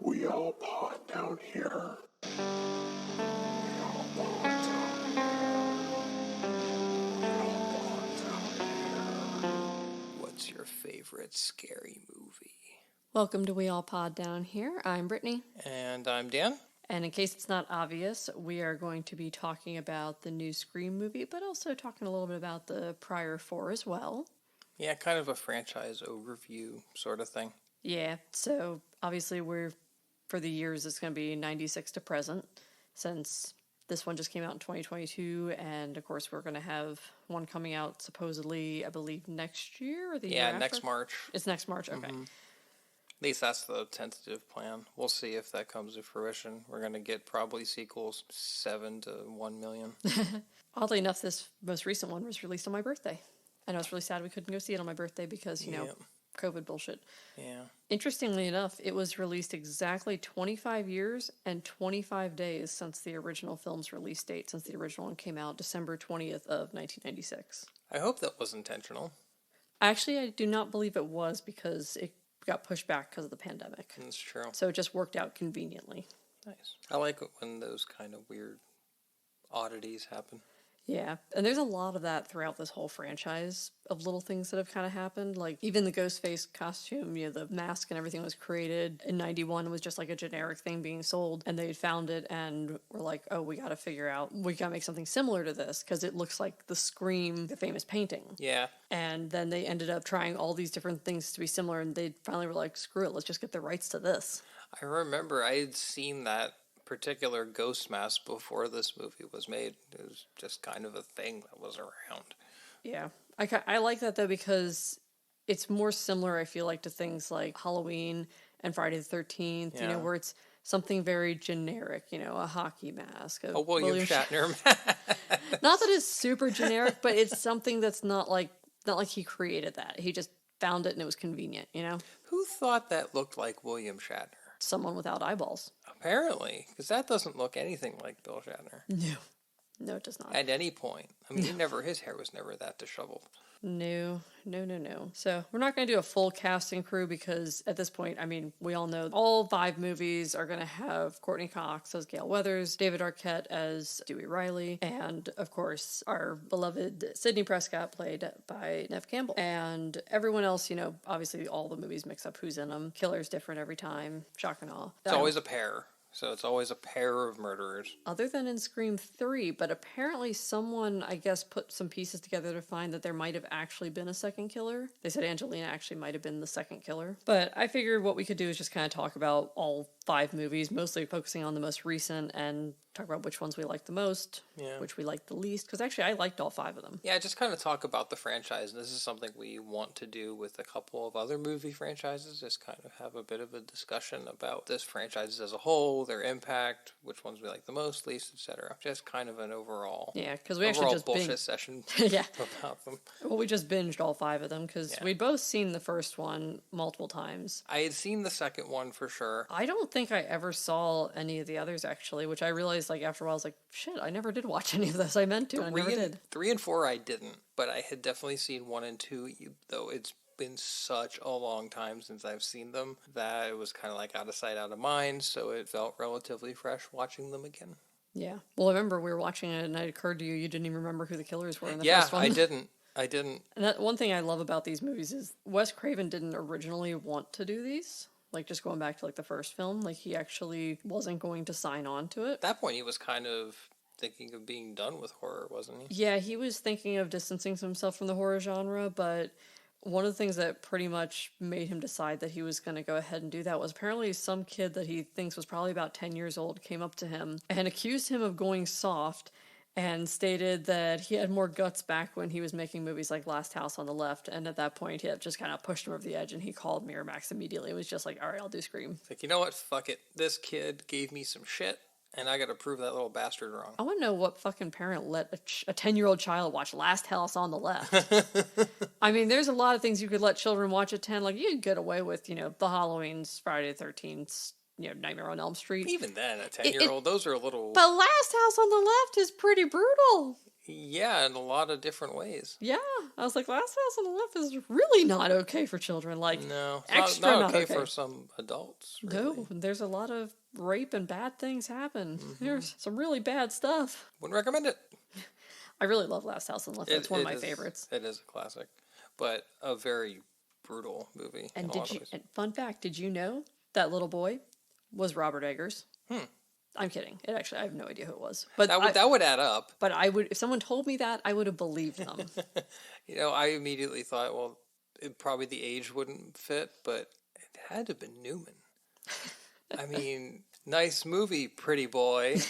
We all pot down here. What's your favorite scary movie? Welcome to We All Pod Down Here. I'm Brittany. And I'm Dan. And in case it's not obvious, we are going to be talking about the new Scream movie, but also talking a little bit about the prior four as well. Yeah, kind of a franchise overview sort of thing. Yeah, so obviously for the years, it's going to be 96 to present, since this one just came out in 2022, and of course we're going to have one coming out supposedly, I believe, next year or the year after? Yeah, next March. It's next March, okay. Mm-hmm. At least that's the tentative plan. We'll see if that comes to fruition. We're going to get probably sequels 7 to 1 million. Oddly enough, this most recent one was released on my birthday. I know it's really sad we couldn't go see it on my birthday because, you know, COVID bullshit. Yeah. Interestingly enough, it was released exactly 25 years and 25 days since the original film's release date, since the original one came out December 20th of 1996. I hope that was intentional. Actually, I do not believe it was because it got pushed back because of the pandemic. That's true. So it just worked out conveniently. Nice. I like it when those kind of weird oddities happen. Yeah, and there's a lot of that throughout this whole franchise of little things that have kind of happened. Like, even the Ghostface costume, you know, the mask and everything was created in 91 was just like a generic thing being sold, and they found it and were like, oh, we got to make something similar to this because it looks like the Scream, the famous painting. Yeah. And then they ended up trying all these different things to be similar, and they finally were like, screw it, let's just get the rights to this. I remember I had seen that particular ghost mask before this movie was made. It was just kind of a thing that was around. Yeah. I like that, though, because it's more similar, I feel like, to things like Halloween and Friday the 13th, you know, where it's something very generic, you know, a hockey mask. A William Shatner mask. Not that it's super generic, but it's something that's not like he created that. He just found it and it was convenient, you know? Who thought that looked like William Shatner? Someone without eyeballs. Apparently, because that doesn't look anything like Bill Shatner. No, it does not. At any point. I mean, his hair was never that disheveled. No. So we're not going to do a full cast and crew because at this point, I mean, we all know all 5 movies are going to have Courtney Cox as Gail Weathers, David Arquette as Dewey Riley, and of course our beloved Sidney Prescott played by Neve Campbell. And everyone else, you know, obviously all the movies mix up who's in them. Killer's different every time. Shock and awe. It's always a pair. So it's always a pair of murderers. Other than in Scream 3, but apparently someone, I guess, put some pieces together to find that there might have actually been a second killer. They said Angelina actually might have been the second killer. But I figured what we could do is just kind of talk about all 5 movies, mostly focusing on the most recent and talk about which ones we like the most, which we like the least, because actually I liked all 5 of them. Yeah, just kind of talk about the franchise. This is something we want to do with a couple of other movie franchises, just kind of have a bit of a discussion about this franchise as a whole, their impact, which ones we like the most, least, etc. Just kind of an overall because we actually just bullshit session about them. Well, we just binged all 5 of them because we'd both seen the first one multiple times. I had seen the second one for sure. I don't think I ever saw any of the others, actually, which I realized like after a while I was like, shit, I never did watch any of this. I meant to, I never did. 3 and 4 I didn't, but I had definitely seen 1 and 2, though it's been such a long time since I've seen them that it was kind of like out of sight, out of mind, so it felt relatively fresh watching them again. Yeah. Well, I remember we were watching it and it occurred to you didn't even remember who the killers were in the first one. Yeah, I didn't. And that one thing I love about these movies is Wes Craven didn't originally want to do these. Like, just going back to, like, the first film, like, he actually wasn't going to sign on to it. At that point, he was kind of thinking of being done with horror, wasn't he? Yeah, he was thinking of distancing himself from the horror genre, but one of the things that pretty much made him decide that he was going to go ahead and do that was apparently some kid that he thinks was probably about 10 years old came up to him and accused him of going soft and stated that he had more guts back when he was making movies like Last House on the Left, and at that point he had just kind of pushed him over the edge and he called Miramax immediately. It was just like, all right, I'll do Scream. It's like, you know what, fuck it. This kid gave me some shit, and I gotta prove that little bastard wrong. I want to know what fucking parent let a 10-year-old child watch Last House on the Left. I mean, there's a lot of things you could let children watch at 10. Like, you could get away with, you know, the Halloweens, Friday the 13th, you know, Nightmare on Elm Street. Even then, a 10-year-old, those are a little... But Last House on the Left is pretty brutal. Yeah, in a lot of different ways. Yeah, I was like, Last House on the Left is really not okay for children. Like, No, it's extra not not okay okay. for some adults, really. No, there's a lot of rape and bad things happen. Mm-hmm. There's some really bad stuff. Wouldn't recommend it. I really love Last House on the Left. That's one of my favorites. It is a classic, but a very brutal movie. And in a lot of ways. and fun fact, did you know that little boy was Robert Eggers? I'm kidding. It actually, I have no idea who it was. But That would add up. But I would, if someone told me that, I would have believed them. I immediately thought, well, probably the age wouldn't fit, but it had to have been Newman. I mean, nice movie, pretty boy.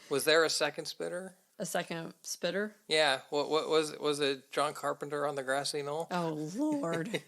Was there a second spitter? A second spitter? Yeah. What was it? John Carpenter on the grassy knoll? Oh Lord.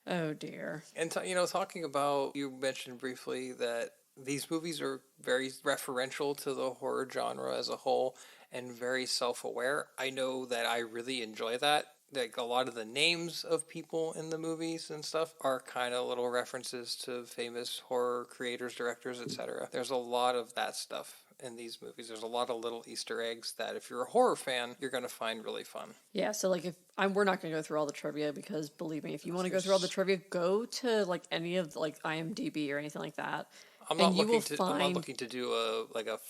Oh dear. And talking about, you mentioned briefly that these movies are very referential to the horror genre as a whole and very self-aware. I know that I really enjoy that. Like, a lot of the names of people in the movies and stuff are kind of little references to famous horror creators, directors, etc. There's a lot of that stuff in these movies. There's a lot of little Easter eggs that if you're a horror fan, you're going to find really fun. Yeah, so like we're not going to go through all the trivia because believe me, if you want to go through all the trivia, go to like any of like IMDb or anything like that. I'm not looking to do a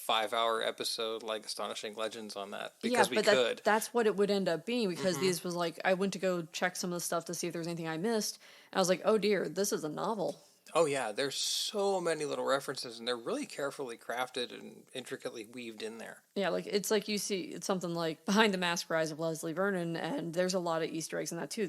5-hour episode like Astonishing Legends on that because we could. That's what it would end up being because these was like I went to go check some of the stuff to see if there was anything I missed. And I was like, oh dear, this is a novel. Oh yeah, there's so many little references and they're really carefully crafted and intricately weaved in there. Yeah, like it's like you see it's something like Behind the Mask: Rise of Leslie Vernon, and there's a lot of Easter eggs in that too.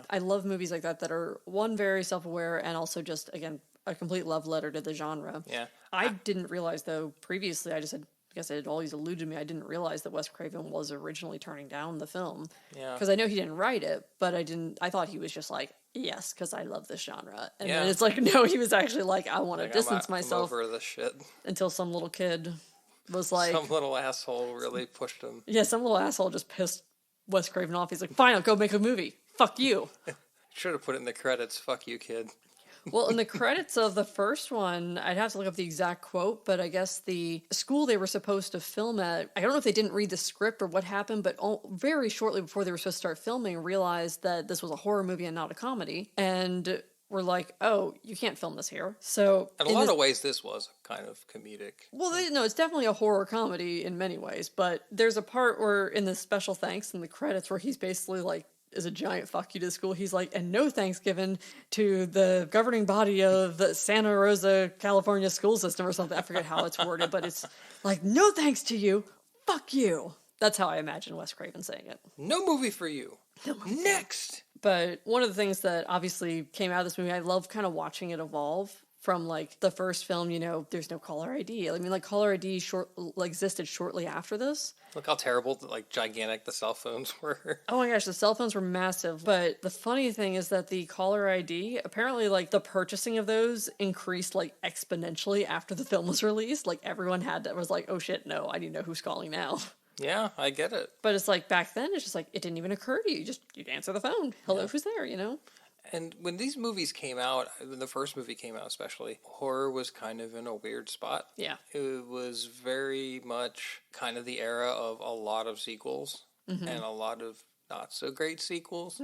I love movies like that are one very self-aware and also just again a complete love letter to the genre. Yeah. I didn't realize though previously I guess it had always eluded me. I didn't realize that Wes Craven was originally turning down the film. Yeah. Because I know he didn't write it, but I thought he was just like, yes, because I love this genre. And then it's like, no, he was actually like, I want to distance myself. I'm over this shit. Until some little kid was like... Some little asshole really pushed him. Yeah, some little asshole just pissed Wes Craven off. He's like, fine, I'll go make a movie. Fuck you. Should have put it in the credits. Fuck you, kid. Well, in the credits of the first one, I'd have to look up the exact quote, but I guess the school they were supposed to film at, I don't know if they didn't read the script or what happened, but very shortly before they were supposed to start filming, realized that this was a horror movie and not a comedy, and were like, oh, you can't film this here. So in a lot of ways, this was kind of comedic. Well, no, it's definitely a horror comedy in many ways, but there's a part where in the special thanks in the credits where he's basically like, is a giant fuck you to the school. He's like, and no thanks given to the governing body of the Santa Rosa, California school system or something. I forget how it's worded, but it's like, no thanks to you. Fuck you. That's how I imagine Wes Craven saying it. No movie for you. Next. But one of the things that obviously came out of this movie, I love kind of watching it evolve from like the first film, there's no caller ID. I mean, like caller ID existed shortly after this. Look how terrible, like gigantic the cell phones were. Oh my gosh, the cell phones were massive. But the funny thing is that the caller ID, apparently like the purchasing of those increased like exponentially after the film was released. Like everyone was like, oh shit, no, I need to know who's calling now. Yeah, I get it. But it's like back then, it's just like, it didn't even occur to you. You'd answer the phone. Hello, who's there, And when these movies came out, when the first movie came out especially, horror was kind of in a weird spot. Yeah. It was very much kind of the era of a lot of sequels and a lot of not so great sequels.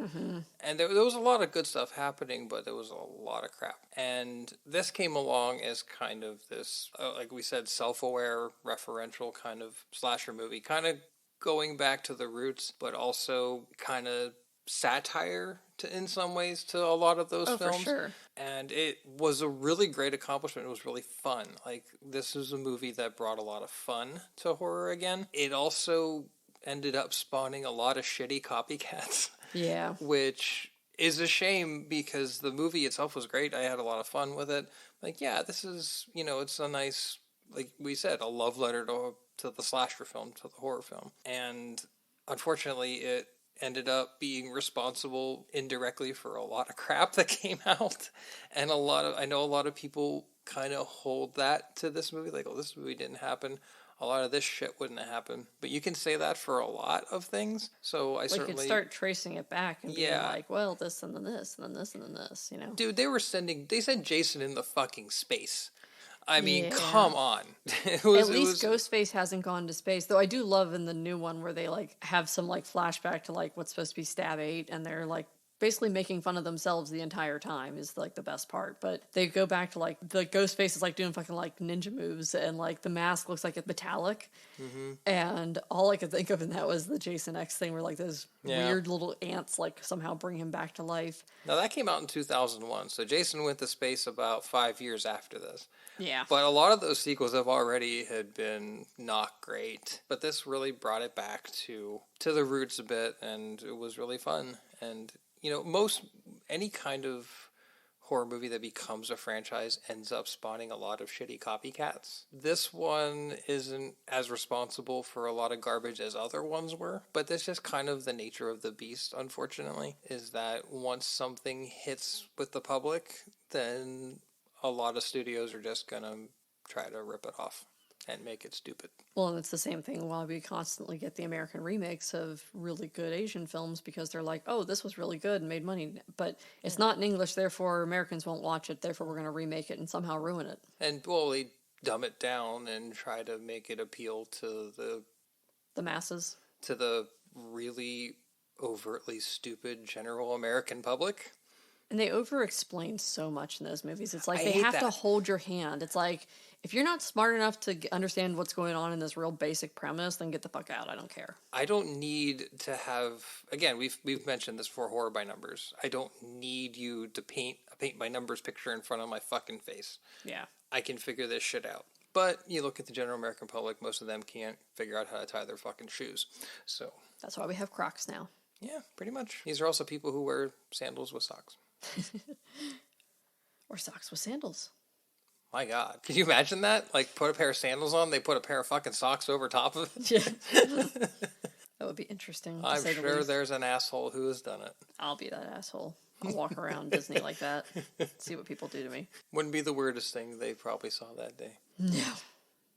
And there was a lot of good stuff happening, but there was a lot of crap. And this came along as kind of this, like we said, self-aware, referential kind of slasher movie, kind of going back to the roots, but also kind of satire in some ways to a lot of those films. For sure. And it was a really great accomplishment. It was really fun. Like, this is a movie that brought a lot of fun to horror again. It also ended up spawning a lot of shitty copycats. Yeah. Which is a shame because the movie itself was great. I had a lot of fun with it. Like, yeah, this is, it's a nice, like we said, a love letter to the slasher film, to the horror film. And unfortunately, it ended up being responsible indirectly for a lot of crap that came out. And I know a lot of people kind of hold that to this movie, like, oh, this movie didn't happen. A lot of this shit wouldn't have happened. But you can say that for a lot of things. So I certainly... could start tracing it back and being like, well, this and then this and then this and then this, Dude, they sent Jason in the fucking space. I mean, Yeah. come on. At least Ghostface hasn't gone to space, though. I do love in the new one where they like have some like flashback to like what's supposed to be Stab 8, and they're like basically making fun of themselves the entire time is like the best part. But they go back to like the Ghostface is like doing fucking like ninja moves, and like the mask looks like it's metallic. And all I could think of in that was the Jason X thing, where like those weird little ants like somehow bring him back to life. Now that came out in 2001, so Jason went to space about 5 years after this. Yeah. But a lot of those sequels have already had been not great. But this really brought it back to the roots a bit, and it was really fun. And you know, any kind of horror movie that becomes a franchise ends up spawning a lot of shitty copycats. This one isn't as responsible for a lot of garbage as other ones were, but that's just kind of the nature of the beast, unfortunately, is that once something hits with the public, then a lot of studios are just gonna try to rip it off and make it stupid. Well, and it's the same thing while we constantly get the American remakes of really good Asian films because they're like, oh, this was really good and made money, but it's not in English, therefore Americans won't watch it, therefore we're going to remake it and somehow ruin it. And, well, they dumb it down and try to make it appeal to the masses. To the really overtly stupid general American public. And they over-explain so much in those movies. It's like I they hate have that. to hold your hand. It's like, if you're not smart enough to understand what's going on in this real basic premise, then get the fuck out. I don't care. I don't need to have... Again, we've mentioned this for Horror by Numbers. I don't need you to paint a paint-by-numbers picture in front of my fucking face. Yeah. I can figure this shit out. But you look at the general American public, most of them can't figure out how to tie their fucking shoes. So... That's why we have Crocs now. Yeah, pretty much. These are also people who wear sandals with socks. Or socks with sandals. My God. Can you imagine that? Like, put a pair of sandals on, they put a pair of fucking socks over top of it? Yeah. That would be interesting. I'm sure there's an asshole who has done it. I'll be that asshole. I'll walk around Disney like that. See what people do to me. Wouldn't be the weirdest thing they probably saw that day.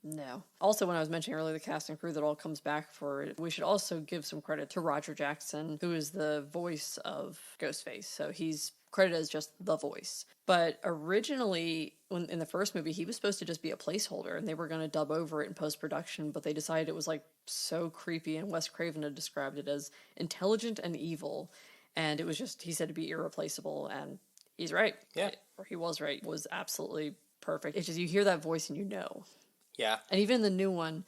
No. Also, when I was mentioning earlier the cast and crew that all comes back for it, we should also give some credit to Roger Jackson, who is the voice of Ghostface. So he's credited as just the voice. But originally, in the first movie, he was supposed to just be a placeholder, and they were going to dub over it in post-production, but they decided it was like so creepy, and Wes Craven had described it as intelligent and evil, and it was just, he said, to be irreplaceable, and he's right. Yeah. Or he was right. It was absolutely perfect. It's just, you hear that voice and you know. Yeah. And even the new one,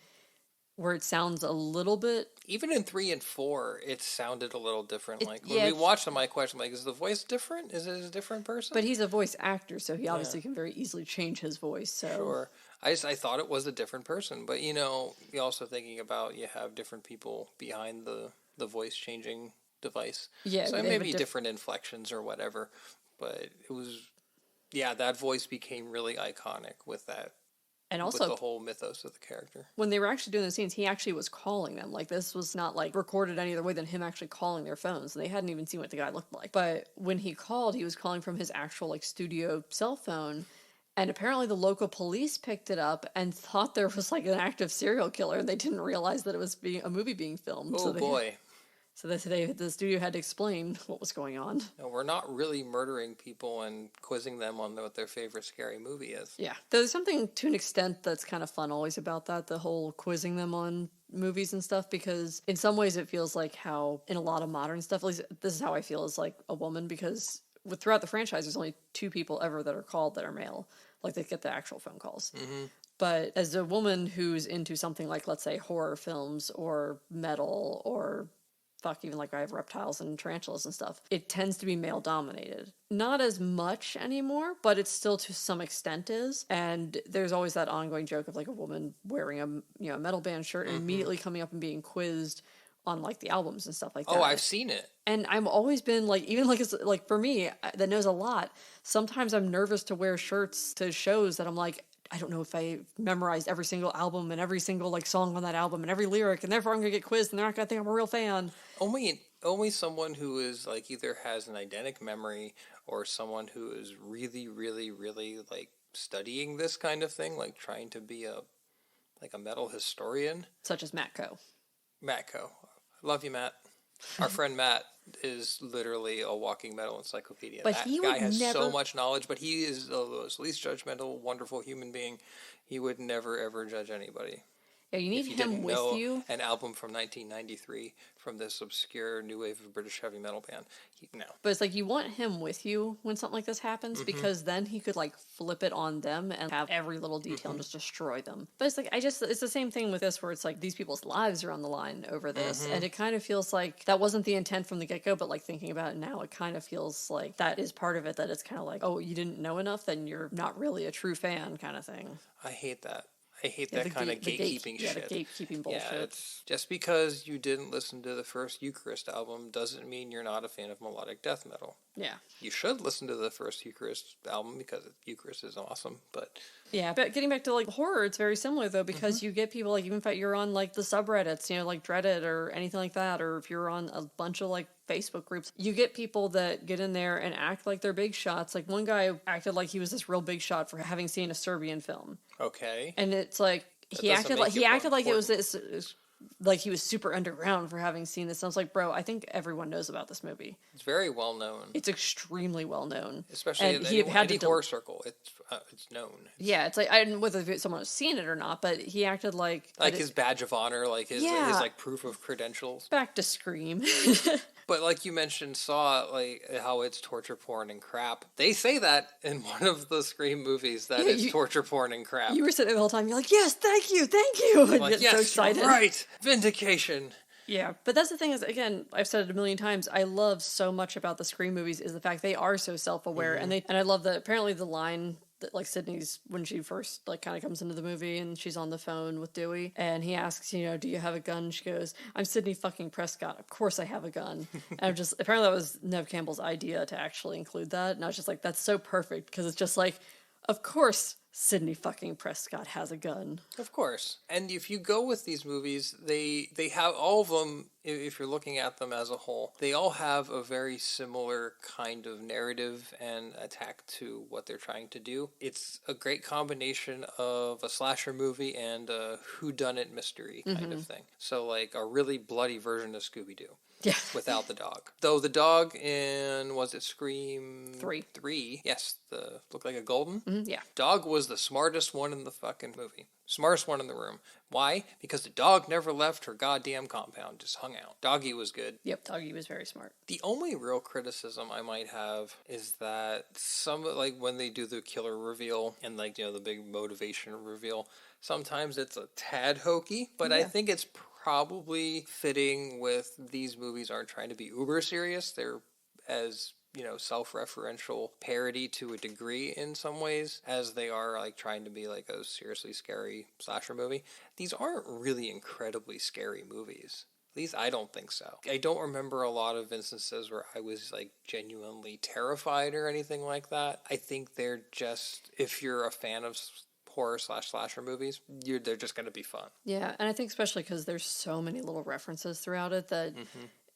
where it sounds a little bit... Even in 3 and 4, it sounded a little different. When yeah, we watched them, my question, like, is the voice different? Is it a different person? But he's a voice actor, so he obviously can very easily change his voice. So Sure. I thought it was a different person. But, you know, you're also thinking about you have different people behind the voice-changing device. Yeah. So it may be different inflections or whatever. But it was... Yeah, that voice became really iconic with that. And also, with the whole mythos of the character. When they were actually doing the scenes, he actually was calling them. Like, this was not, like, recorded any other way than him actually calling their phones. They hadn't even seen what the guy looked like. But when he called, he was calling from his actual, like, studio cell phone. And apparently the local police picked it up and thought there was, like, an active serial killer. And they didn't realize that it was a movie being filmed. Oh, boy. So the studio had to explain what was going on. No, we're not really murdering people and quizzing them on what their favorite scary movie is. Yeah. There's something to an extent that's kind of fun always about that, the whole quizzing them on movies and stuff, because in some ways it feels like how in a lot of modern stuff, at least this is how I feel as like a woman, because throughout the franchise there's only 2 people ever that are called that are male. Like they get the actual phone calls. Mm-hmm. But as a woman who's into something like, let's say, horror films or metal or... even like I have reptiles and tarantulas and stuff. It tends to be male dominated. Not as much anymore, but it still to some extent is. And there's always that ongoing joke of like a woman wearing a metal band shirt and immediately coming up and being quizzed on like the albums and stuff like that. Oh, I've seen it. And I've always been like, even like it's like for me that knows a lot. Sometimes I'm nervous to wear shirts to shows that I'm like, I don't know if I memorized every single album and every single like song on that album and every lyric, and therefore I'm gonna get quizzed and they're not gonna think I'm a real fan. Only someone who is like either has an eidetic memory or someone who is really, really, really like studying this kind of thing, like trying to be a metal historian, Such as Matt Coe. Matt Coe. Love you, Matt. Our friend Matt is literally a walking metal encyclopedia. But That he guy would has so never- much knowledge, but he is the least judgmental, wonderful human being. He would never, ever judge anybody. Yeah, you need If you him didn't with know you. an album from 1993 from this obscure new wave of British heavy metal band, no. But it's like you want him with you when something like this happens because then he could like flip it on them and have every little detail and just destroy them. But it's like it's the same thing with this where it's like these people's lives are on the line over this, and it kind of feels like that wasn't the intent from the get go. But like thinking about it now, it kind of feels like that is part of it. That it's kind of like, oh, you didn't know enough, then you're not really a true fan, kind of thing. I hate that. I hate Yeah, that kind of gatekeeping yeah, shit. the gatekeeping bullshit. Yeah, it's just because you didn't listen to the first Eucharist album doesn't mean you're not a fan of melodic death metal. Yeah. You should listen to the first Eucharist album because Eucharist is awesome, but Yeah, but getting back to like horror, it's very similar though because you get people like even if you're on like the subreddits, you know, like Reddit or anything like that, or if you're on a bunch of like Facebook groups, you get people that get in there and act like they're big shots. Like one guy acted like he was this real big shot for having seen a Serbian film, okay. and it's like he doesn't acted make like it more it was important. this. Like he was super underground for having seen this. And I was like, bro, I think everyone knows about this movie. It's very well known, It's extremely well known, especially and in he had any to horror circle. It's known. Yeah, it's like I don't know whether someone has seen it or not, but he acted like Like his badge of honor, like his Yeah. like proof of credentials. back to Scream. But like you mentioned, Saw, like how it's torture porn and crap. They say that in one of the Scream movies that Yeah, it's you- torture porn and crap. You were sitting there the whole time. You're like, yes, thank you, and Like, get yes, so excited. you're right, vindication. Yeah, but that's the thing is, again, I've said it a million times. I love so much about the Scream movies is the fact they are so self-aware, and I love that. Apparently, the line that like Sydney's when she first like kind of comes into the movie and she's on the phone with Dewey, and he asks, you know, do you have a gun? She goes, I'm Sydney fucking Prescott. Of course I have a gun. And I'm just apparently that was Nev Campbell's idea to actually include that, and I was just like, that's so perfect because it's just like, of course Sydney fucking Prescott has a gun. Of course. And if you go with these movies, they have all of them, if you're looking at them as a whole, they all have a very similar kind of narrative and attack to what they're trying to do. It's a great combination of a slasher movie and a whodunit mystery kind of thing. So like a really bloody version of Scooby-Doo. Yeah. Without the dog. Though the dog in, was it Scream 3? Yes, the looked like a golden. Yeah. Dog was the smartest one in the fucking movie. Smartest one in the room. Why? Because the dog never left her goddamn compound, just hung out. Doggy was good. Yep, Doggy was very smart. The only real criticism I might have is that some, like when they do the killer reveal and like, you know, the big motivation reveal, sometimes it's a tad hokey, but I think it's probably fitting with these movies aren't trying to be uber serious. They're as, you know, self-referential parody to a degree in some ways as they are like trying to be like a seriously scary slasher movie. These aren't really incredibly scary movies. At least I don't think so. I don't remember a lot of instances where I was like genuinely terrified or anything like that. I think they're just, if you're a fan of horror/slasher movies, they're just going to be fun. Yeah, and I think especially because there's so many little references throughout it that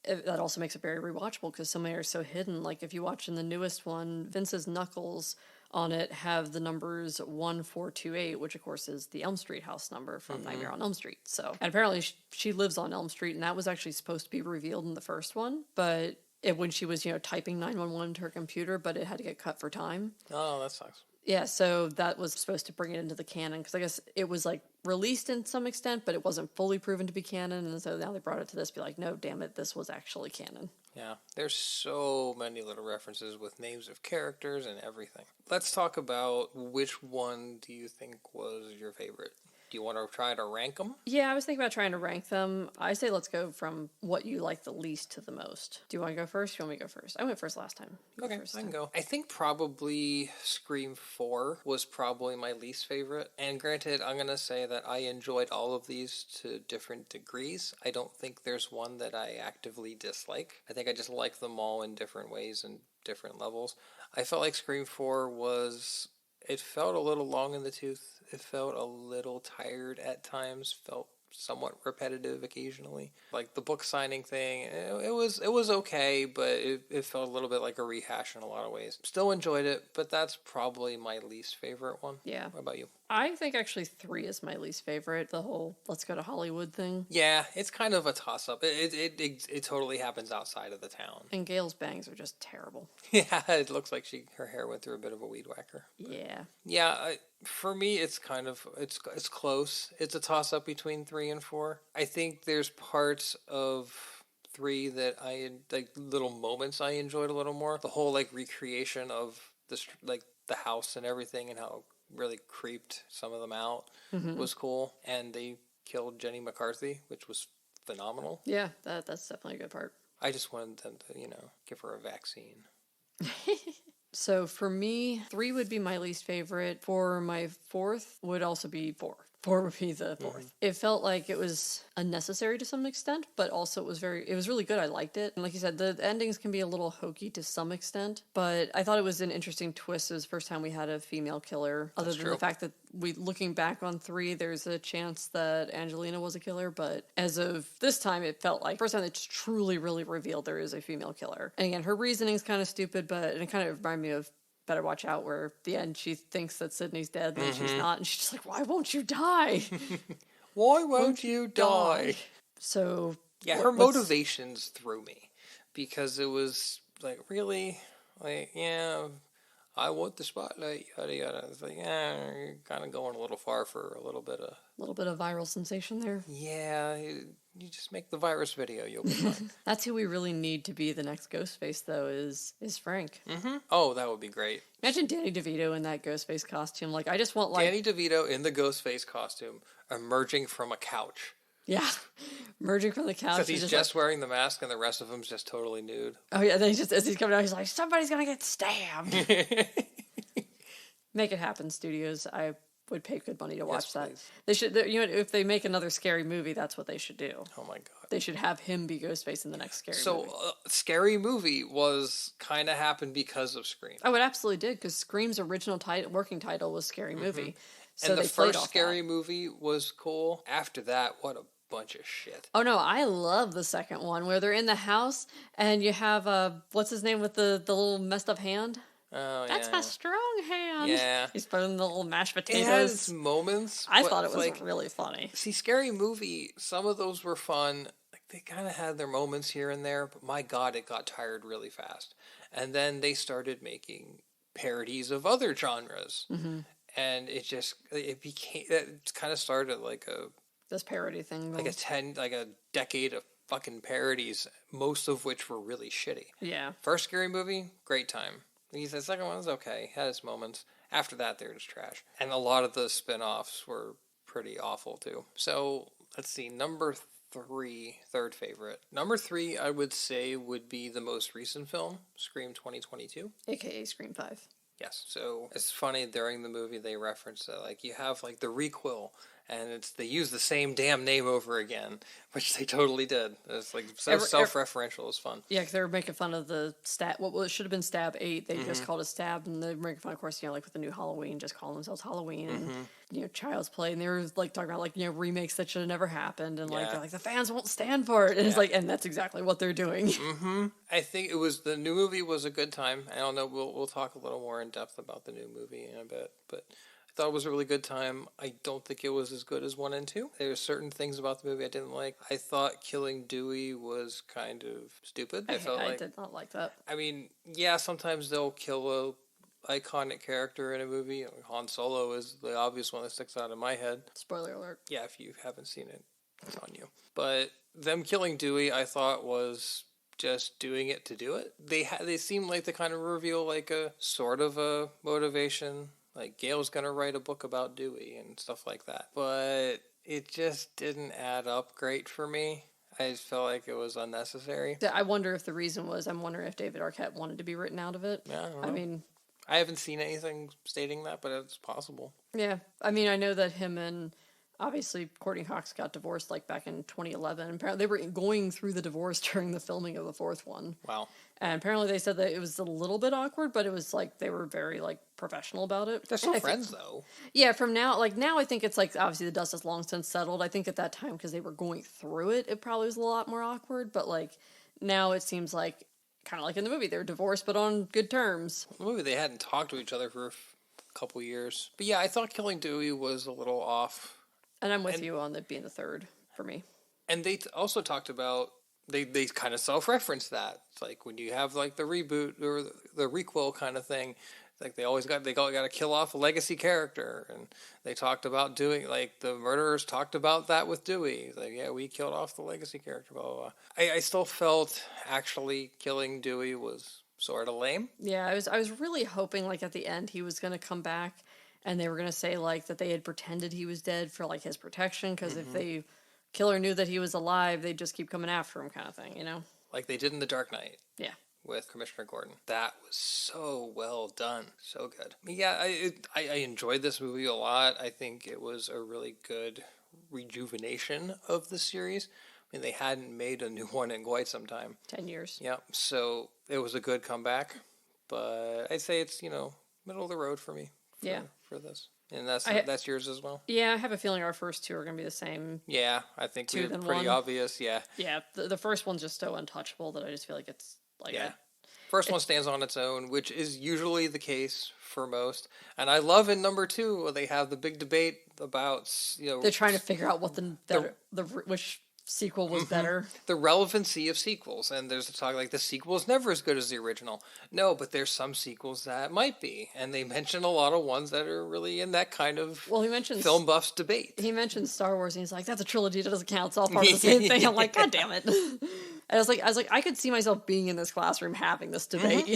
that also makes it very rewatchable because so many are so hidden. Like if you watch in the newest one, Vince's knuckles on it have the numbers 1428, which of course is the Elm Street house number from Nightmare on Elm Street. So, and apparently she lives on Elm Street, and that was actually supposed to be revealed in the first one, but when she was, you know, typing 911 to her computer, but it had to get cut for time. Oh, that sucks. Yeah, so that was supposed to bring it into the canon because I guess it was like released in some extent, but it wasn't fully proven to be canon, and so now they brought it to this, be like, no, damn it, this was actually canon. Yeah, there's so many little references with names of characters and everything. Let's talk about which one do you think was your favorite? Do you want to try to rank them? Yeah, I was thinking about trying to rank them. I say let's go from what you like the least to the most. Do you want to go first? Or do you want me to go first? I went first last time. You go Okay, first I can time. go. I think probably Scream 4 was probably my least favorite. And granted, I'm going to say that I enjoyed all of these to different degrees. I don't think there's one that I actively dislike. I think I just like them all in different ways and different levels. I felt like Scream 4 was... It felt a little long in the tooth. It felt a little tired at times. Felt somewhat repetitive occasionally. Like the book signing thing, it was okay, but it felt a little bit like a rehash in a lot of ways. Still enjoyed it, but that's probably my least favorite one. Yeah. What about you? I think actually 3 is my least favorite. The whole let's go to Hollywood thing. Yeah, it's kind of a toss-up. It totally happens outside of the town. And Gail's bangs are just terrible. Yeah, it looks like her hair went through a bit of a weed whacker. Yeah. Yeah, for me, it's kind of it's close. It's a toss-up between 3 and 4. I think there's parts of 3 that like little moments I enjoyed a little more. The whole like recreation of this like the house and everything and how really creeped some of them out was cool, and they killed Jenny McCarthy, which was phenomenal. Yeah, that's definitely a good part. I just wanted them to, give her a vaccine. So for me, 3 would be my least favorite. For my 4th would also be 4. 4 would be the 4th. It felt like it was unnecessary to some extent, but also it was really good. I liked it. And like you said, the endings can be a little hokey to some extent, but I thought it was an interesting twist. It was the first time we had a female killer, other than the fact that looking back on 3, there's a chance that Angelina was a killer, but as of this time, it felt like first time it's truly, really revealed there is a female killer. And again, her reasoning's kind of stupid, but it kind of reminded me of Better Watch Out, where at the end she thinks that Sydney's dead, and she's not, and she's just like, why won't you die? Why won't you die? So yeah, her motivations threw me, because it was like, really, like, yeah, I want the spotlight, yada yada. It's like, yeah, you're kind of going a little far for a little bit of viral sensation there. Yeah, you just make the virus video, you'll be fine. That's who we really need to be the next Ghostface, though, is Frank. Oh, that would be great. Imagine Danny DeVito in that Ghostface costume. Like, I just want Danny DeVito in the Ghostface costume, emerging from a couch. Yeah, emerging from the couch. Because he's just wearing the mask, and the rest of him's just totally nude. Oh yeah, then as he's coming out, he's like, somebody's gonna get stabbed. Make it happen, studios. I would pay good money to watch that. Please. They should, if they make another scary movie, that's what they should do. Oh my god. They should have him be Ghostface in the next scary movie. So, Scary Movie was kind of happened because of Scream. Oh, it absolutely did, because Scream's original working title was Scary Movie. So and the they played first off Scary that. Movie was cool. After that, what a bunch of shit. Oh no, I love the second one where they're in the house and you have what's his name with the little messed up hand? Oh, That's my strong hand. Yeah. He's putting the little mashed potatoes. It has moments. I thought it was like, really funny. See, Scary Movie, some of those were fun. Like, they kind of had their moments here and there, but my god, it got tired really fast. And then they started making parodies of other genres. And it kind of started like this parody thing. Like a decade of fucking parodies, most of which were really shitty. Yeah. First Scary Movie, great time. The second one was okay, had its moments. After that, they were just trash. And a lot of the spin-offs were pretty awful, too. So, let's see, number 3, third favorite. Number 3, I would say, would be the most recent film, Scream 2022. AKA Scream 5. Yes, so it's funny, during the movie they reference that, like, you have, like, the requel, and they use the same damn name over again, which they totally did. It's, like, so self-referential, it was fun. Yeah, because they were making fun of the it should have been Stab 8, they just called it Stab, and they're making fun, of course, like, with the new Halloween, just calling themselves Halloween, and, Child's Play, and they were, like, talking about, like, remakes that should have never happened, and, like, they're like, the fans won't stand for it, and it's like, and that's exactly what they're doing. I think the new movie was a good time. I don't know, we'll talk a little more in depth about the new movie in a bit, but I thought it was a really good time. I don't think it was as good as 1 and 2. There were certain things about the movie I didn't like. I thought killing Dewey was kind of stupid. I did not like that. I mean, yeah, sometimes they'll kill a iconic character in a movie. Han Solo is the obvious one that sticks out in my head. Spoiler alert. Yeah, if you haven't seen it, it's on you. But them killing Dewey, I thought was just doing it to do it. They seemed like they kind of reveal like a sort of a motivation. Like, Gail's gonna write a book about Dewey and stuff like that. But it just didn't add up great for me. I just felt like it was unnecessary. I wonder if the reason was, I'm wondering if David Arquette wanted to be written out of it. Yeah, I mean, I haven't seen anything stating that, but it's possible. Yeah. I mean, I know that him and Obviously, Courtney Cox got divorced like back in 2011. Apparently, they were going through the divorce during the filming of the fourth one. Wow. And apparently, they said that it was a little bit awkward, but it was like they were very like professional about it. They're still friends, though. Yeah, from now, like now, I think it's like obviously the dust has long since settled. I think at that time, because they were going through it, it probably was a lot more awkward. But like now, it seems like kind of like in the movie, they're divorced but on good terms. In the movie, they hadn't talked to each other for a couple years. But yeah, I thought killing Dewey was a little off. And I'm with you on it being the third for me. And they also talked about, they kind of self-referenced that. It's like when you have like the reboot or the requel kind of thing, it's like they got to kill off a legacy character. And they talked about doing, like the murderers talked about that with Dewey. It's like, yeah, we killed off the legacy character, blah, blah, blah. I still felt actually killing Dewey was sort of lame. Yeah, I was really hoping like at the end he was going to come back and they were going to say like that they had pretended he was dead for like his protection, because if the killer knew that he was alive, they'd just keep coming after him, kind of thing, you know? Like they did in The Dark Knight. Yeah. With Commissioner Gordon. That was so well done. So good. Yeah, I enjoyed this movie a lot. I think it was a really good rejuvenation of the series. I mean, they hadn't made a new one in quite some time. 10 years. Yeah, so it was a good comeback. But I'd say it's, middle of the road for me. For this. And that's yours as well? Yeah, I have a feeling our first two are going to be the same. Yeah, I think two we're pretty obvious, yeah. Yeah, the first one's just so untouchable that I just feel like it's like... Yeah. First one stands on its own, which is usually the case for most. And I love in number 2 when they have the big debate about, They're trying to figure out what which sequel was better. The relevancy of sequels. And there's a talk like the sequel is never as good as the original. No, but there's some sequels that might be. And they mention a lot of ones that are really in that kind of film buffs debate. He mentioned Star Wars and he's like, that's a trilogy, that doesn't count. It's all part of the same thing. I'm like, God damn it. And I was like, I could see myself being in this classroom having this debate,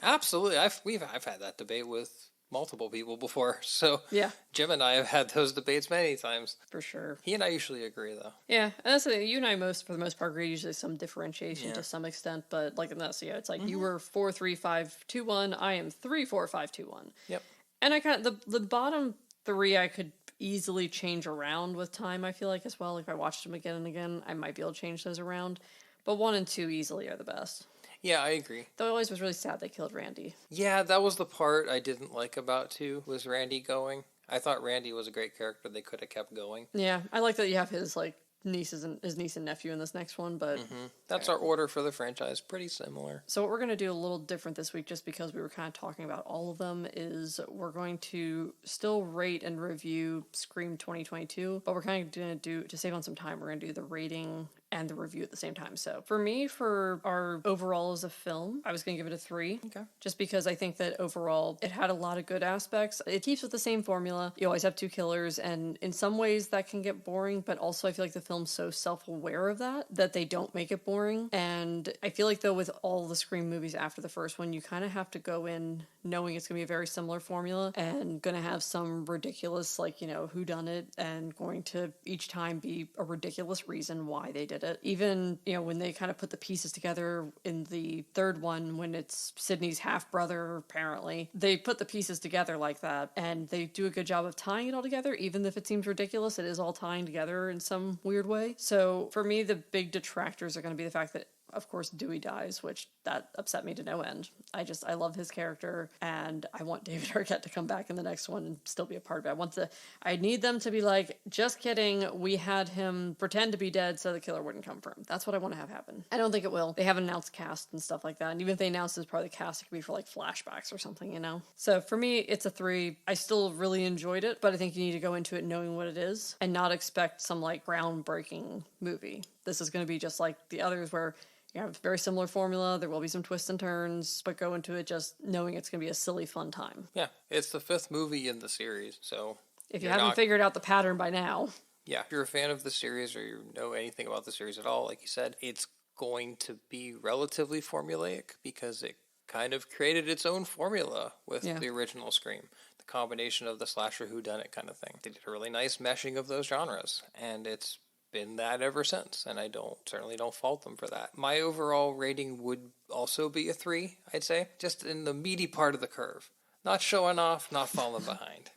Absolutely. I've had that debate with multiple people before. So yeah, Jim and I have had those debates many times. For sure. He and I usually agree, though. Yeah, and that's the thing. You and I for the most part agree. Usually some differentiation to some extent, but like in this, yeah, it's like you were 4-3-5-2-1. I am 3-4-5-2-1. Yep. And I kind of the bottom 3 I could easily change around with time. I feel like as well. Like if I watched them again and again, I might be able to change those around. But 1 and 2 easily are the best. Yeah, I agree. Though I always was really sad they killed Randy. Yeah, that was the part I didn't like about 2, was Randy going. I thought Randy was a great character. They could have kept going. Yeah, I like that you have his niece and nephew in this next one, but that's our order for the franchise. Pretty similar. So what we're going to do a little different this week, just because we were kind of talking about all of them, is we're going to still rate and review Scream 2022, but we're kind of going to do, to save on some time, we're going to do the rating and the review at the same time. So for me, for our overall as a film, I was going to give it a 3. Okay. Just because I think that overall it had a lot of good aspects. It keeps with the same formula. You always have 2 killers, and in some ways that can get boring, but also I feel like the film's so self-aware of that they don't make it boring. And I feel like though with all the Scream movies after the first one, you kind of have to go in knowing it's going to be a very similar formula and going to have some ridiculous, whodunit, and going to each time be a ridiculous reason why they did it. Even, when they kind of put the pieces together in the third one, when it's Sydney's half-brother, apparently, they put the pieces together like that, and they do a good job of tying it all together. Even if it seems ridiculous, it is all tying together in some weird way. So for me, the big detractors are going to be the fact that, of course, Dewey dies, which that upset me to no end. I love his character, and I want David Arquette to come back in the next one and still be a part of it. I need them to be like, just kidding, we had him pretend to be dead so the killer wouldn't come for him. That's what I want to have happen. I don't think it will. They haven't announced cast and stuff like that, and even if they announce this part of the cast, it could be for flashbacks or something, So for me, it's a 3. I still really enjoyed it, but I think you need to go into it knowing what it is and not expect some groundbreaking movie. This is going to be just like the others where you have a very similar formula. There will be some twists and turns, but go into it just knowing it's going to be a silly, fun time. Yeah, it's the 5th movie in the series, so... If you haven't figured out the pattern by now... Yeah, if you're a fan of the series or you know anything about the series at all, like you said, it's going to be relatively formulaic because it kind of created its own formula with the original Scream. The combination of the slasher whodunit kind of thing. They did a really nice meshing of those genres, and it's been that ever since, and I certainly don't fault them for that. My overall rating would also be a 3, I'd say, just in the meaty part of the curve. Not showing off, not falling behind.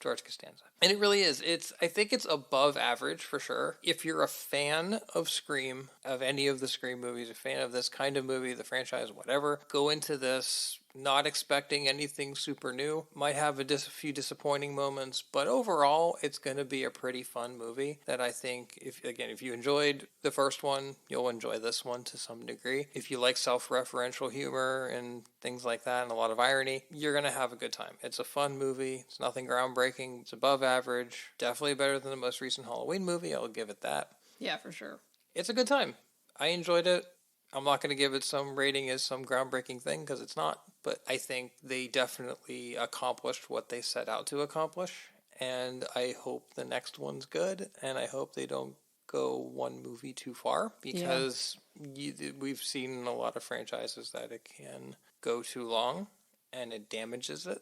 George Costanza. And it really is. I think it's above average for sure. If you're a fan of Scream, of any of the Scream movies, a fan of this kind of movie, the franchise, whatever, go into this not expecting anything super new. Might have a few disappointing moments, but overall, it's going to be a pretty fun movie that I think, if you enjoyed the first one, you'll enjoy this one to some degree. If you like self-referential humor and things like that and a lot of irony, you're going to have a good time. It's a fun movie. It's nothing groundbreaking. It's above average. Definitely better than the most recent Halloween movie. I'll give it that. Yeah, for sure. It's a good time. I enjoyed it. I'm not going to give it some rating as some groundbreaking thing because it's not, but I think they definitely accomplished what they set out to accomplish, and I hope the next one's good, and I hope they don't go one movie too far because we've seen in a lot of franchises that it can go too long and it damages it.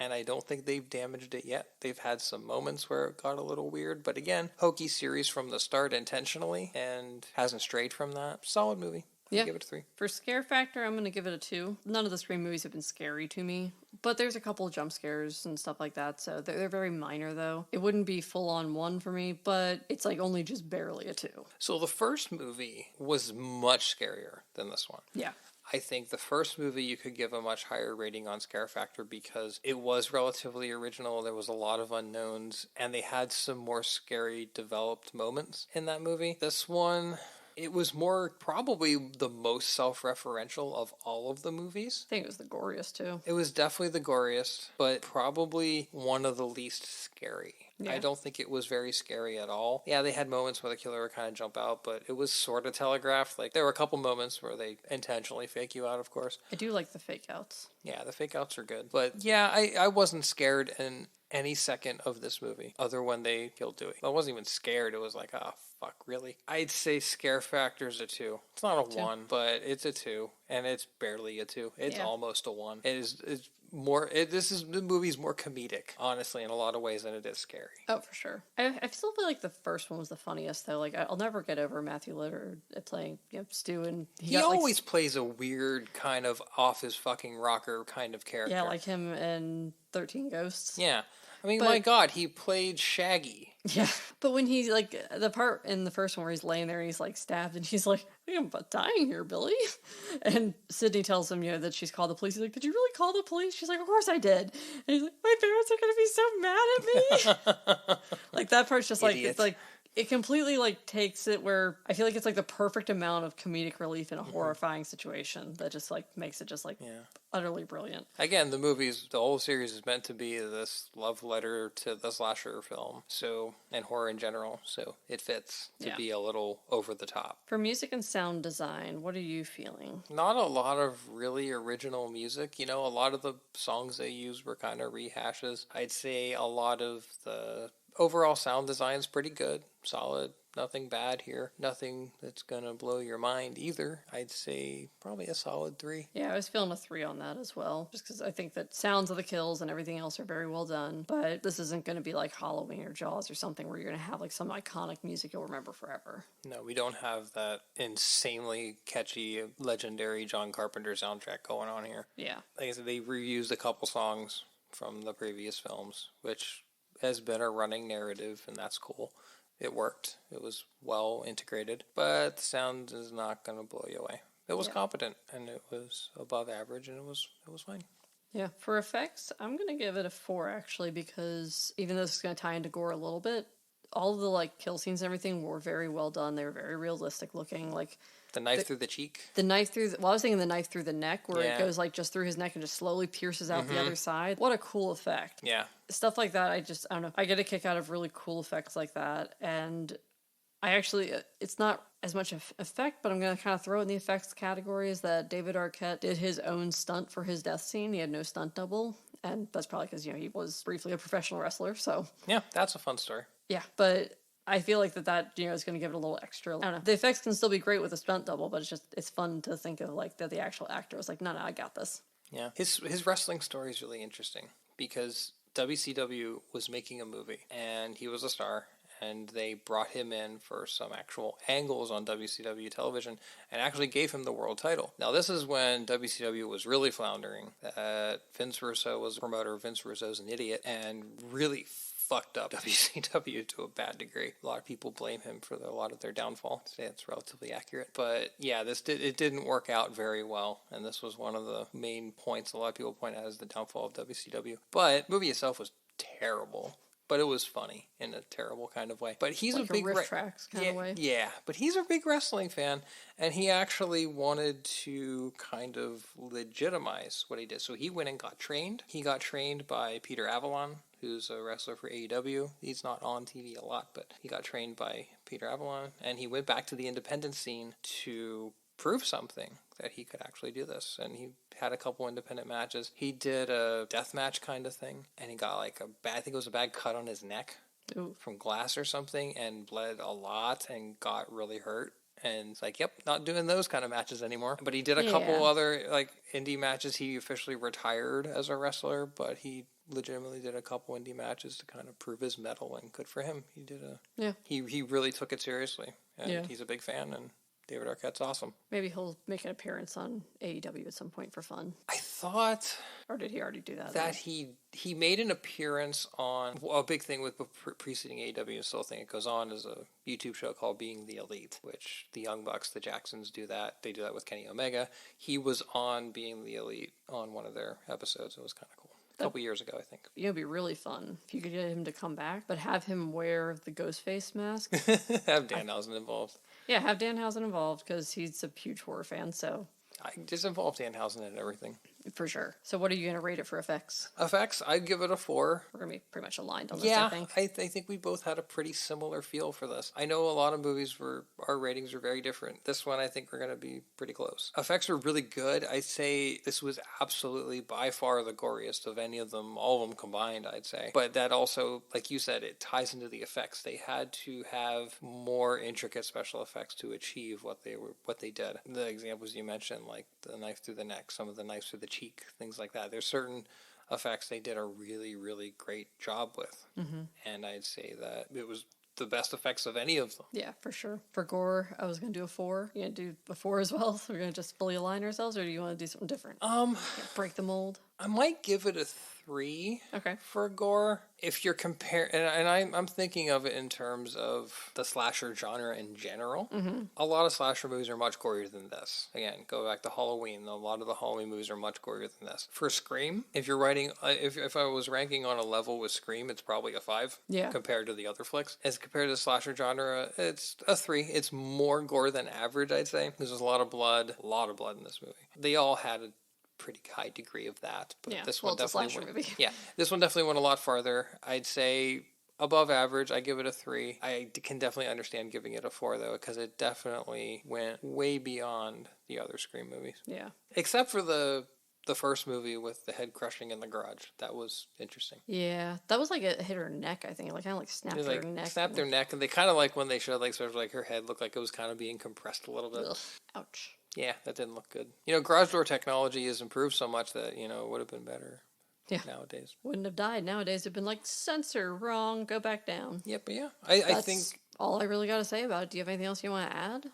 And I don't think they've damaged it yet. They've had some moments where it got a little weird. But again, hokey series from the start intentionally and hasn't strayed from that. Solid movie. Yeah. Give it a 3. For scare factor, I'm going to give it a 2. None of the Scream movies have been scary to me. But there's a couple of jump scares and stuff like that. So they're very minor, though. It wouldn't be full on 1 for me, but it's like only just barely a 2. So the first movie was much scarier than this one. Yeah. I think the first movie you could give a much higher rating on scare factor because it was relatively original. There was a lot of unknowns, and they had some more scary developed moments in that movie. This one, it was more probably the most self-referential of all of the movies. I think it was the goriest, too. It was definitely the goriest, but probably one of the least scary. Yeah. I don't think it was very scary at all. Yeah, they had moments where the killer would kind of jump out, but it was sort of telegraphed. Like, there were a couple moments where they intentionally fake you out, of course. I do like the fake outs. Yeah, the fake outs are good. But yeah, I wasn't scared in any second of this movie, other when they killed Dewey. I wasn't even scared. It was like, oh, fuck, really? I'd say scare factor's a 2. It's not a 1, but it's a 2, and it's barely a 2. It's almost a 1. It's more. The movie's more comedic, honestly, in a lot of ways than it is scary. Oh, for sure. I still feel like the first one was the funniest, though. Like, I'll never get over Matthew Lillard playing Stu, and he always plays a weird kind of off his fucking rocker kind of character. Yeah, like him in 13 Ghosts. Yeah. I mean, my God, he played Shaggy. Yeah, but when he's like, the part in the first one where he's laying there and he's like stabbed and he's like, I'm dying here, Billy. And Sydney tells him, that she's called the police. He's like, did you really call the police? She's like, of course I did. And he's like, my parents are going to be so mad at me. Like, that part's just like, it's like, it completely like takes it where I feel like it's like the perfect amount of comedic relief in a horrifying situation that just like makes it just like utterly brilliant. Again, the whole series is meant to be this love letter to the slasher film, and horror in general, so it fits to be a little over the top. For music and sound design, what are you feeling? Not a lot of really original music. A lot of the songs they used were kind of rehashes. I'd say a lot of the overall sound design's pretty good, solid, nothing bad here, nothing that's gonna blow your mind either. I'd say probably a solid 3. Yeah, I was feeling a 3 on that as well, just because I think that sounds of the kills and everything else are very well done, but this isn't going to be like Halloween or Jaws or something where you're going to have like some iconic music you'll remember forever. No, we don't have that insanely catchy, legendary John Carpenter soundtrack going on here. Yeah. Like I said, they reused a couple songs from the previous films, which has been a running narrative, and that's cool. It worked. It was well integrated, but the sound is not going to blow you away. It was competent, and it was above average, and it was fine. Yeah, for effects, I'm going to give it a 4, actually, because even though this is going to tie into Gore a little bit, all of the, like, kill scenes and everything were very well done. They were very realistic looking, like... The knife through the cheek? The knife through... I was thinking the knife through the neck, where it goes, like, just through his neck and just slowly pierces out the other side. What a cool effect. Yeah. Stuff like that, I don't know. I get a kick out of really cool effects like that, and I actually... It's not as much effect, but I'm going to kind of throw it in the effects category, is that David Arquette did his own stunt for his death scene. He had no stunt double, and that's probably because, he was briefly a professional wrestler, so... Yeah, that's a fun story. Yeah, but I feel like that is going to give it a little extra. I don't know. The effects can still be great with a stunt double, but it's fun to think of, like, that the actual actor was like, no, I got this. Yeah. His wrestling story is really interesting because WCW was making a movie, and he was a star, and they brought him in for some actual angles on WCW television and actually gave him the world title. Now, this is when WCW was really floundering. Vince Russo was a promoter. Vince Russo's an idiot and really fucked up WCW to a bad degree. A lot of people blame him for a lot of their downfall. I'd say it's relatively accurate. But yeah, it didn't work out very well, and this was one of the main points a lot of people point out as the downfall of WCW. But the movie itself was terrible. But it was funny in a terrible kind of way. But he's like a big riff tracks kind of way. Yeah, but he's a big wrestling fan, and he actually wanted to kind of legitimize what he did. So he went and got trained. He got trained by Peter Avalon, who's a wrestler for AEW. He's not on TV a lot, but he got trained by Peter Avalon, and he went back to the independent scene to prove something, that he could actually do this. And he had a couple independent matches. He did a death match kind of thing, and he got like I think it was a bad cut on his neck. Ooh. From glass or something, and bled a lot and got really hurt. And it's like, yep, not doing those kind of matches anymore. But he did a couple other like indie matches. He officially retired as a wrestler, but he legitimately did a couple indie matches to kind of prove his mettle, and good for him. He did he really took it seriously, and he's a big fan, and David Arquette's awesome. Maybe he'll make an appearance on AEW at some point for fun. I thought... Or did he already do that? That he made an appearance on... Well, a big thing with preceding AEW, and still think it goes on, is a YouTube show called Being the Elite, which the Young Bucks, the Jacksons do that. They do that with Kenny Omega. He was on Being the Elite on one of their episodes. It was kind of cool. A couple years ago, I think. It would be really fun if you could get him to come back, but have him wear the Ghostface mask. Have Danhausen involved. Yeah, have Danhausen involved, because he's a huge horror fan, so... I just involve Danhausen in everything. For sure. So what are you going to rate it for effects? Effects, I'd give it a 4. We're going to be pretty much aligned on this, I think. I think we both had a pretty similar feel for this. I know a lot of movies where our ratings are very different. This one, I think we're going to be pretty close. Effects are really good. I'd say this was absolutely by far the goriest of any of them, all of them combined, I'd say. But that also, like you said, it ties into the effects. They had to have more intricate special effects to achieve what they did. The examples you mentioned, like the knife through the neck, some of the knives through the cheek, things like that. There's certain effects they did a really, really great job with. Mm-hmm. And I'd say that it was the best effects of any of them. Yeah, for sure. For Gore, I was going to do a 4. You going to do a 4 as well? So we're going to just fully align ourselves, or do you want to do something different? Break the mold? I might give it a 3 for Gore. If you're comparing, and I'm thinking of it in terms of the slasher genre in general. Mm-hmm. A lot of slasher movies are much gorier than this. Again, go back to Halloween. A lot of the Halloween movies are much gorier than this. For Scream, if you're writing, if I was ranking on a level with Scream, it's probably a 5 compared to the other flicks. As compared to the slasher genre, it's a 3. It's more gore than average, I'd say. There's a lot of blood in this movie. They all had a pretty high degree of that, but this one definitely went, this one definitely went a lot farther. I'd say above average. I give it a 3. I can definitely understand giving it a 4 though, because it definitely went way beyond the other Scream movies. Yeah, except for the first movie with the head crushing in the garage. That was interesting. Yeah, that was like it hit her neck, I think. Like kind of like snapped her neck. Snapped their neck, and they kind of like when they showed like sort of like her head looked like it was kind of being compressed a little bit. Ugh. Ouch. Yeah, that didn't look good. Garage door technology has improved so much that, it would have been better nowadays. Wouldn't have died nowadays. It'd been like, sensor wrong, go back down. Yep, yeah. I think... all I really got to say about it. Do you have anything else you want to add?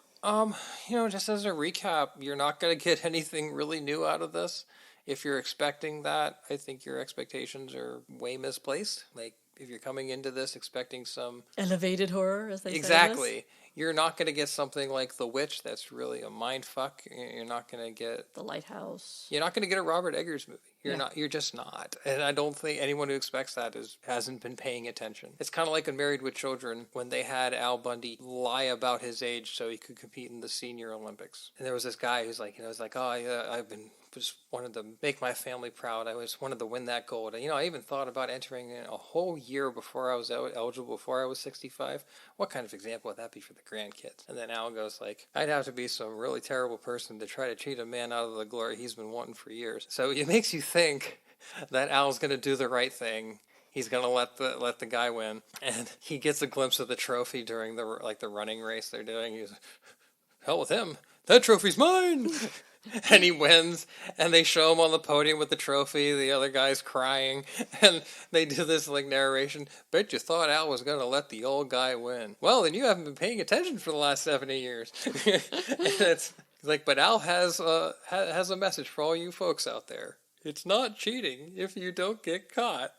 Just as a recap, you're not going to get anything really new out of this. If you're expecting that, I think your expectations are way misplaced. Like, if you're coming into this expecting some... elevated horror, as they say. Exactly. You're not going to get something like The Witch that's really a mind fuck. You're not going to get... The Lighthouse. You're not going to get a Robert Eggers movie. You're just not. And I don't think anyone who expects that hasn't been paying attention. It's kind of like in Married with Children, when they had Al Bundy lie about his age so he could compete in the Senior Olympics. And there was this guy who's like, I've been... just wanted to make my family proud. I just wanted to win that gold. And, I even thought about entering a whole year before I was eligible, before I was 65. What kind of example would that be for the grandkids? And then Al goes like, I'd have to be some really terrible person to try to cheat a man out of the glory he's been wanting for years. So it makes you think that Al's going to do the right thing. He's going to let the guy win. And he gets a glimpse of the trophy during the running race they're doing. He's hell with him. That trophy's mine. and he wins, and they show him on the podium with the trophy, the other guy's crying, and they do this like narration. Bet you thought Al was going to let the old guy win. Well, then you haven't been paying attention for the last 70 years. And it's like, but Al has a message for all you folks out there. It's not cheating if you don't get caught.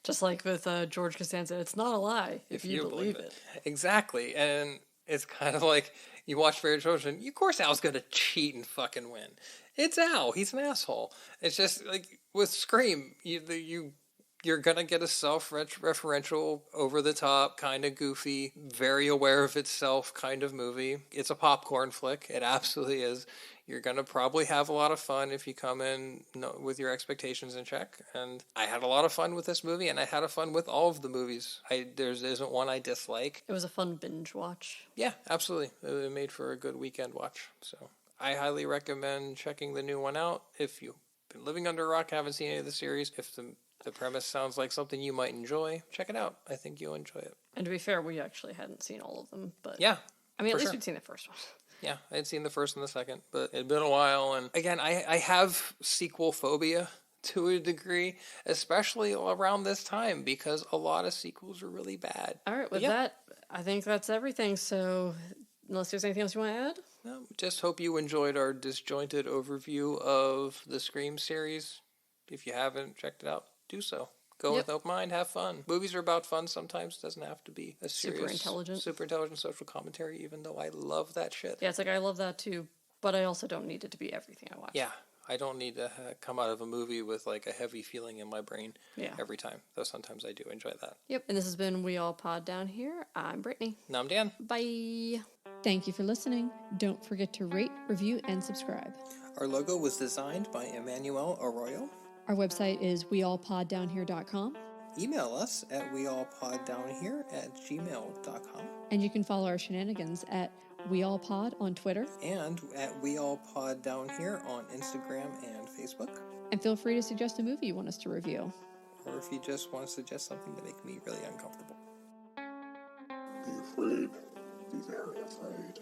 Just like with George Costanza, it's not a lie if you believe it. Exactly, and it's kind of like you watch Favorite Children. Of course, Al's gonna cheat and fucking win. It's Al. He's an asshole. It's just like with Scream, you're gonna get a self-referential, over-the-top, kind of goofy, very aware of itself kind of movie. It's a popcorn flick. It absolutely is. You're gonna probably have a lot of fun if you come in with your expectations in check. And I had a lot of fun with this movie, and I had a fun with all of the movies. There isn't one I dislike. It was a fun binge watch. Yeah, absolutely. It made for a good weekend watch. So I highly recommend checking the new one out. If you've been living under a rock, haven't seen any of the series, if the premise sounds like something you might enjoy, check it out. I think you'll enjoy it. And to be fair, we actually hadn't seen all of them, but yeah, I mean, at least we'd seen the first one. Yeah, I had seen the first and the second, but it had been a while. And again, I have sequel phobia to a degree, especially around this time, because a lot of sequels are really bad. All right, with that, I think that's everything. So unless there's anything else you want to add? No, just hope you enjoyed our disjointed overview of the Scream series. If you haven't checked it out, do so. Go with open mind, have fun. Movies are about fun sometimes. It doesn't have to be a serious, super intelligent social commentary, even though I love that shit. Yeah, it's like I love that too, but I also don't need it to be everything I watch. Yeah, I don't need to come out of a movie with like a heavy feeling in my brain every time, though sometimes I do enjoy that. Yep, and this has been We All Pod Down Here. I'm Brittany. And I'm Dan. Bye. Thank you for listening. Don't forget to rate, review, and subscribe. Our logo was designed by Emmanuel Arroyo. Our website is weallpoddownhere.com. Email us at weallpoddownhere@gmail.com. And you can follow our shenanigans at weallpod on Twitter. And at weallpoddownhere on Instagram and Facebook. And feel free to suggest a movie you want us to review. Or if you just want to suggest something to make me really uncomfortable. Be afraid. Be very afraid.